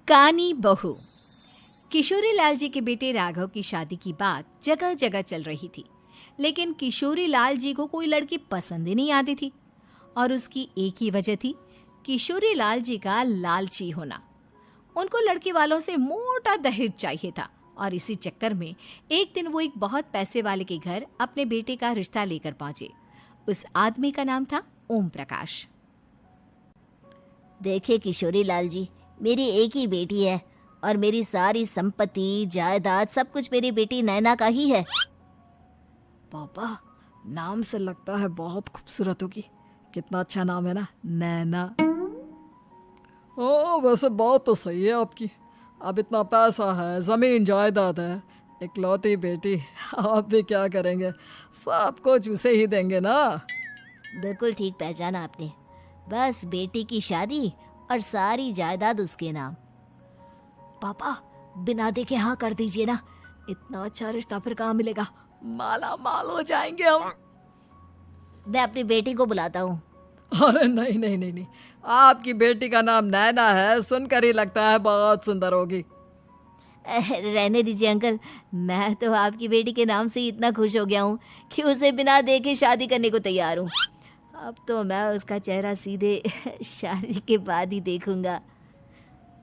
कानी बहू। किशोरी लाल जी के बेटे राघव की शादी की बात जगह जगह चल रही थी, लेकिन किशोरी लाल जी को कोई लड़की पसंद ही नहीं आती थी। और उसकी एक ही वजह थी, किशोरी लाल जी का लालची होना। उनको लड़की वालों से मोटा दहेज चाहिए था और इसी चक्कर में एक दिन वो एक बहुत पैसे वाले के घर अपने बेटे का रिश्ता लेकर पहुंचे। उस आदमी का नाम था ओम प्रकाश। देखिए किशोरी लाल जी, मेरी एक ही बेटी है और मेरी सारी संपत्ति जायदाद सब कुछ मेरी बेटी नैना का ही है। पापा, नाम से लगता है बहुत खूबसूरत होगी। कितना अच्छा नाम है ना, नैना। ओ, वैसे बात तो सही है आपकी। अब इतना पैसा है, जमीन जायदाद है, इकलौती बेटी, आप भी क्या करेंगे? सब कुछ उसे ही देंगे ना। बिल्कुल ठीक पहचाना आपने। बस बेटी की शादी और सारी जायदाद उसके नाम। पापा, बिना देखे हाँ कर दीजिए ना। इतना अच्छा रिश्ता फिर कहाँ मिलेगा? माला माल हो जाएंगे हम। मैं अपनी बेटी को बुलाता हूँ। अरे नहीं नहीं नहीं नहीं, आपकी बेटी का नाम नैना है, सुनकर ही लगता है बहुत सुंदर होगी। रहने दीजिए अंकल, मैं तो आपकी बेटी के नाम से ही इतना खुश हो गया हूँ कि उसे बिना देखे शादी करने को तैयार हूँ। अब तो मैं उसका चेहरा सीधे शादी के बाद ही देखूंगा।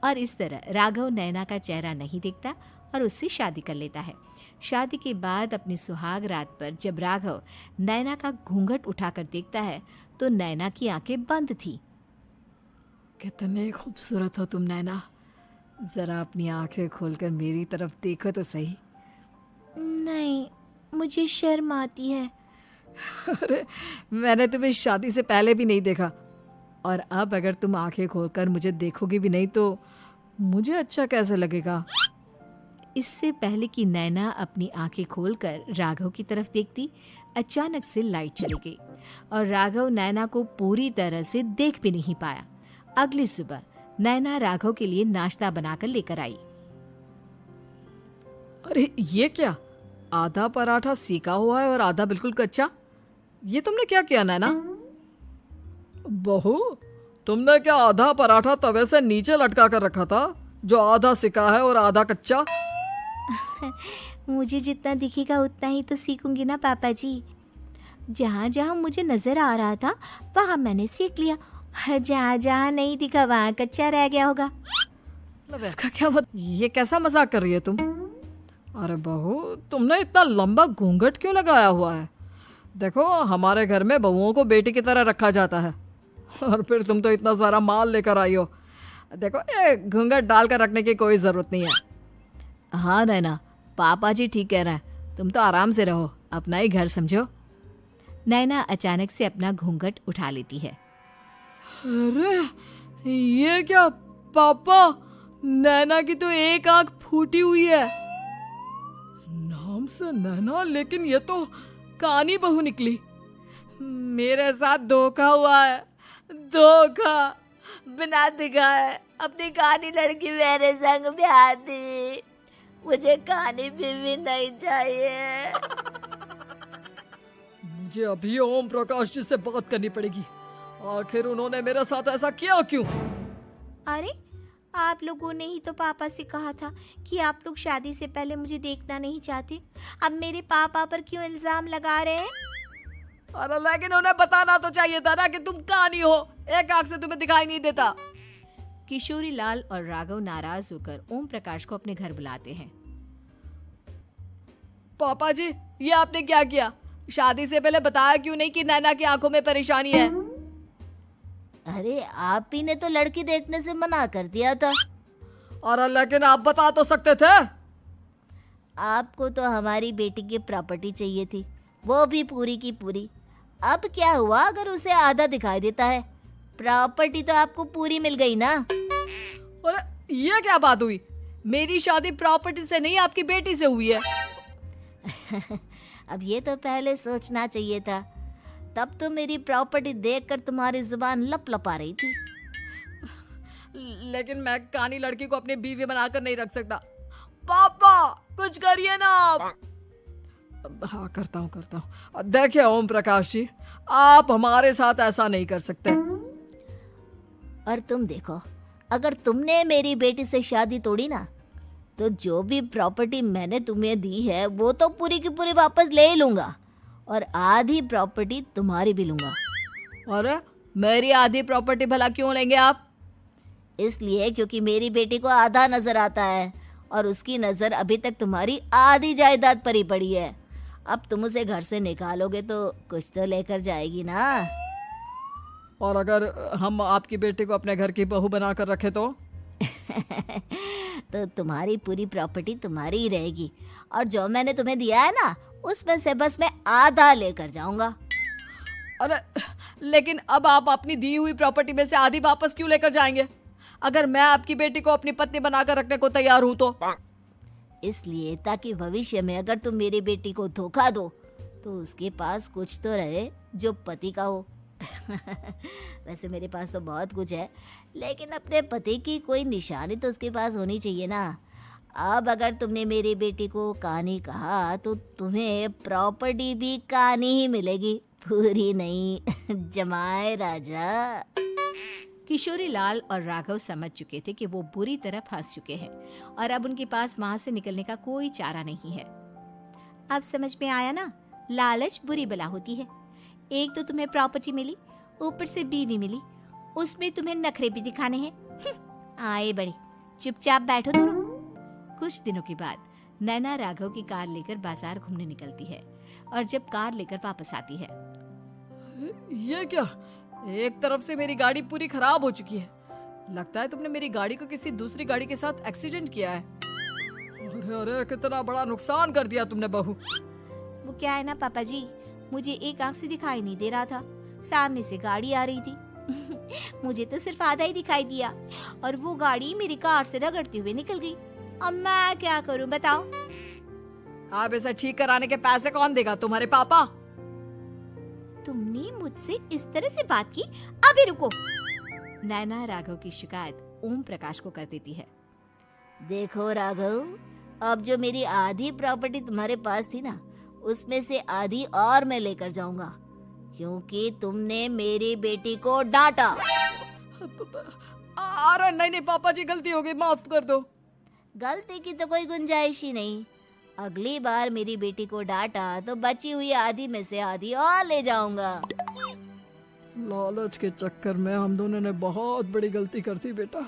और इस तरह राघव नैना का चेहरा नहीं देखता और उससे शादी कर लेता है। शादी के बाद अपनी सुहाग रात पर जब राघव नैना का घूंघट उठाकर देखता है तो नैना की आंखें बंद थी। कितनी खूबसूरत हो तुम नैना, जरा अपनी आंखें खोलकर मेरी तरफ देखो तो सही। नहीं, मुझे शर्म आती है। अरे, मैंने तुम्हें शादी से पहले भी नहीं देखा, और अब अगर तुम आंखें खोलकर मुझे देखोगी भी नहीं तो मुझे अच्छा कैसे लगेगा? इससे पहले कि नैना अपनी आंखें खोलकर राघव की तरफ देखती, अचानक से लाइट चली गई और राघव नैना को पूरी तरह से देख भी नहीं पाया। अगली सुबह नैना राघव के लिए नाश्ता बनाकर लेकर आई। अरे ये क्या, आधा पराठा सीका हुआ है और आधा बिल्कुल कच्चा। ये तुमने क्या किया नैना? बहू, तुमने क्या आधा पराठा तवे से नीचे लटका कर रखा था, जो आधा सिका है और आधा कच्चा? मुझे जितना दिखेगा उतना ही तो सीखूंगी ना पापा जी। जहाँ जहाँ मुझे नजर आ रहा था वहाँ मैंने सीख लिया, जहाँ जहाँ नहीं दिखा वहाँ कच्चा रह गया होगा। इसका क्या ये कैसा मजाक कर रही है तुम? अरे बहू, तुमने इतना लंबा घूंघट क्यों लगाया हुआ है? देखो, हमारे घर में बहुओं को बेटी की तरह रखा जाता है, और फिर तुम तो इतना सारा माल लेकर आई हो। देखो, ये घूंघट डालकर रखने की कोई जरूरत नहीं है। हाँ नैना, पापा जी ठीक कह रहे हैं, तुम तो आराम से रहो, अपना ही घर समझो। नैना अचानक से अपना घूंघट उठा लेती है। अरे ये क्या पापा, नैना की तो एक आंख फूटी हुई है। नाम से नैना, लेकिन ये तो कानी बहू निकली। मेरे साथ धोखा हुआ है, धोखा। बिना दिखाए अपनी कानी लड़की मेरे संग ब्याह दी। मुझे कानी बीवी नहीं चाहिए। मुझे अभी ओम प्रकाश जी से बात करनी पड़ेगी। आखिर उन्होंने मेरे साथ ऐसा किया क्यों? अरे, आप लोगों ने ही तो पापा से कहा था कि आप लोग शादी से पहले मुझे देखना नहीं चाहते। अब मेरे पापा पर क्यों इल्जाम लगा रहे हैं? अरे लेकिन उन्हें बताना तो चाहिए था ना कि तुम कानी हो, एक आंख से तुम्हें दिखाई नहीं देता। किशोरी लाल और राघव नाराज होकर ओम प्रकाश को अपने घर बुलाते हैं। पापा जी, ये आपने क्या किया? शादी से पहले बताया क्यों नहीं कि नैना की आंखों में परेशानी है? अरे, आप ही ने तो लड़की देखने से मना कर दिया था। अरे लेकिन आप बता तो सकते थे। आपको तो हमारी बेटी की प्रॉपर्टी चाहिए थी, वो भी पूरी की पूरी। अब क्या हुआ अगर उसे आधा दिखाई देता है? प्रॉपर्टी तो आपको पूरी मिल गई ना। अरे ये क्या बात हुई? मेरी शादी प्रॉपर्टी से नहीं, आपकी बेटी से हुई है। अब ये तो पहले सोचना चाहिए था, तब तो मेरी प्रॉपर्टी देखकर तुम्हारी जुबान लप लपा रही थी। लेकिन मैं कानी लड़की को अपनी बीवी बनाकर नहीं रख सकता। पापा, कुछ करिए ना आप। हाँ, करता हूँ। देखिए ओम प्रकाश जी, आप हमारे साथ ऐसा नहीं कर सकते। और तुम देखो, अगर तुमने मेरी बेटी से शादी तोड़ी ना, तो जो भी प्रॉपर्टी मैंने तुम्हें दी है वो तो पूरी की पूरी वापस ले ही लूँगा, और आधी प्रॉपर्टी तुम्हारी भी लूँगा। अरे मेरी आधी प्रॉपर्टी भला क्यों लेंगे आप? इसलिए क्योंकि मेरी बेटी को आधा नजर आता है और उसकी नज़र अभी तक तुम्हारी आधी जायदाद पर ही पड़ी है। अब तुम उसे घर से निकालोगे तो कुछ तो लेकर जाएगी ना। और अगर हम आपकी बेटी को अपने घर की बहू बनाकर रखे तो? तो तुम्हारी पूरी प्रॉपर्टी तुम्हारी ही रहेगी, और जो मैंने तुम्हें दिया है ना, उसमें से बस मैं आधा लेकर जाऊंगा। अरे लेकिन अब आप अपनी दी हुई प्रॉपर्टी में से आधी वापस क्यों लेकर जाएंगे? अगर मैं आपकी बेटी को अपनी पत्नी बनाकर रखने को तैयार हूं तो? इसलिए ताकि भविष्य में अगर तुम मेरी बेटी को धोखा दो तो उसके पास कुछ तो रहे जो पति का हो। वैसे मेरे पास तो बहुत कुछ है, लेकिन अपने पति की कोई निशानी तो उसके पास होनी चाहिए ना। अब अगर तुमने मेरी बेटी को कानी कहा तो तुम्हें प्रॉपर्टी भी कानी ही मिलेगी, पूरी नहीं। जमाए राजा। किशोरी लाल और राघव समझ चुके थे कि वो बुरी तरह फंस चुके हैं और अब उनके पास वहां से निकलने का कोई चारा नहीं है। अब समझ में आया ना, लालच बुरी बला होती है। एक तो तुम्हें प्रॉपर्टी मिली, ऊपर से बीवी मिली, उसमें तुम्हें नखरे भी दिखाने हैं। आए बड़े, चुपचाप बैठो दोनों। कुछ दिनों के बाद नैना राघव की कार लेकर बाजार घूमने निकलती है और जब कार लेकर वापस आती है, ये क्या? एक तरफ से मेरी गाड़ी पूरी खराब हो चुकी है। लगता है तुमने मेरी गाड़ी को किसी दूसरी गाड़ी के साथ एक्सीडेंट किया है। अरे अरे कितना बड़ा नुकसान कर दिया तुमने बहू। वो क्या है ना पापा जी, मुझे एक आंख से दिखाई नहीं दे रहा था, सामने से गाड़ी आ रही थी। मुझे तो सिर्फ आधा ही दिखाई दिया और वो गाड़ी मेरी कार से रगड़ते हुए निकल गई। अब मैं क्या करूं बताओ? आप इसे ठीक कराने के पैसे कौन देगा? तुम्हारे पापा। तुमने मुझसे इस तरह से बात की? अभी रुको। नैना राघव की शिकायत ओम प्रकाश को कर देती है। देखो राघव, अब जो मेरी आधी प्रॉपर्टी तुम्हारे पास थी ना, उसमें से आधी और मैं लेकर जाऊंगा, क्योंकि तुमने मेरी बेटी को डांटा। अरे नहीं नहीं पापा जी, गलती हो गई, माफ कर दो। गलती की तो कोई गुंजाइश ही नहीं। अगली बार मेरी बेटी को डांटा तो बची हुई आधी में से आधी और ले जाऊंगा। लालच के चक्कर में हम दोनों ने बहुत बड़ी गलती कर दी बेटा।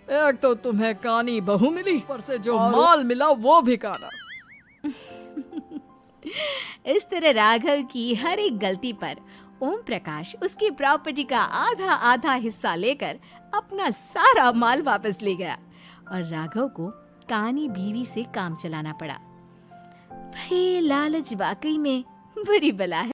एक तो तुम्हें कानी बहू मिली, पर से जो माल मिला वो भी काना। इस तरह राघव की हर एक गलती पर ओम प्रकाश उसकी प्रॉपर्टी का आधा आधा हिस्सा लेकर अपना सारा माल वापस ले गया और राघव को कानी बीवी से काम चलाना पड़ा। भाई लालच वाकई में बुरी बला है।